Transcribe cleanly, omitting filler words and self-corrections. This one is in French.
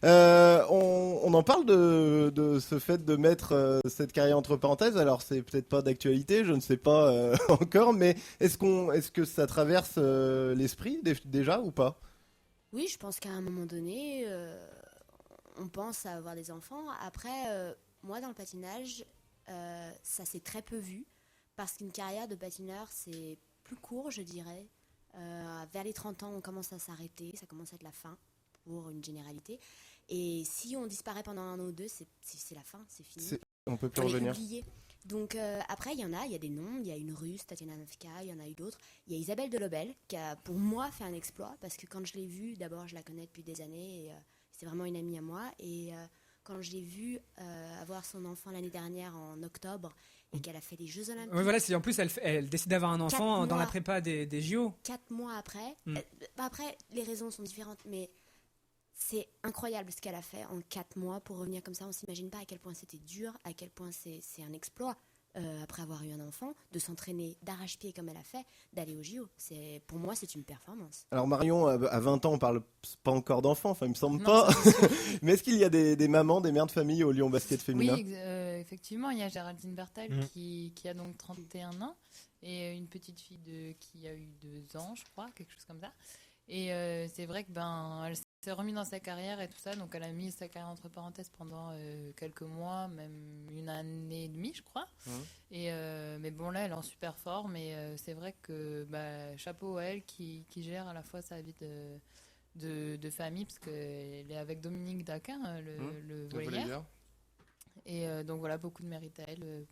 On en parle de ce fait de mettre cette carrière entre parenthèses. Alors c'est peut-être pas d'actualité, je ne sais pas encore, mais est-ce que ça traverse l'esprit déjà ou pas? Oui, je pense qu'à un moment donné, on pense à avoir des enfants. Après, moi, dans le patinage, ça s'est très peu vu parce qu'une carrière de patineur, c'est plus court, je dirais. Vers les 30 ans, on commence à s'arrêter, ça commence à être la fin pour une généralité. Et si on disparaît pendant un an ou deux, c'est la fin, c'est fini. On peut plus On est revenir. oublié. Donc après, il y a des noms, il y a une Russe, Tatiana Navka, il y en a eu d'autres. Il y a Isabelle Delobel qui a pour moi fait un exploit parce que quand je l'ai vue, d'abord je la connais depuis des années et c'est vraiment une amie à moi. Et quand je l'ai vue avoir son enfant l'année dernière en octobre et qu'elle a fait les Jeux Oui, Olympiques voilà, c'est en plus elle décide d'avoir un quatre enfant dans la mois, prépa des JO. 4 mois après, Mm. après les raisons sont différentes, mais c'est incroyable ce qu'elle a fait en 4 mois pour revenir comme ça. On s'imagine pas à quel point c'était dur, à quel point c'est un exploit. Après avoir eu un enfant, de s'entraîner d'arrache-pied comme elle a fait, d'aller au JO. Pour moi, c'est une performance. Alors Marion, à 20 ans, on parle pas encore d'enfants, enfin il me semble Non, pas. ça c'est sûr. Mais est-ce qu'il y a des mamans, des mères de famille au Lyon Basket féminin? Oui, effectivement, il y a Géraldine Bertel Mhm. qui a donc 31 ans et une petite fille qui a eu 2 ans, je crois, quelque chose comme ça. Et c'est vrai que elle s'est remise dans sa carrière et tout ça, donc elle a mis sa carrière entre parenthèses pendant quelques mois, même une année et demie, je crois. Mhm. Mais bon, là, elle est en super forme et c'est vrai que chapeau à elle qui gère à la fois sa vie de famille, parce qu'elle est avec Dominique Daquin, le Le volleyeur. volleyeur. Et donc voilà, beaucoup de mérite à elle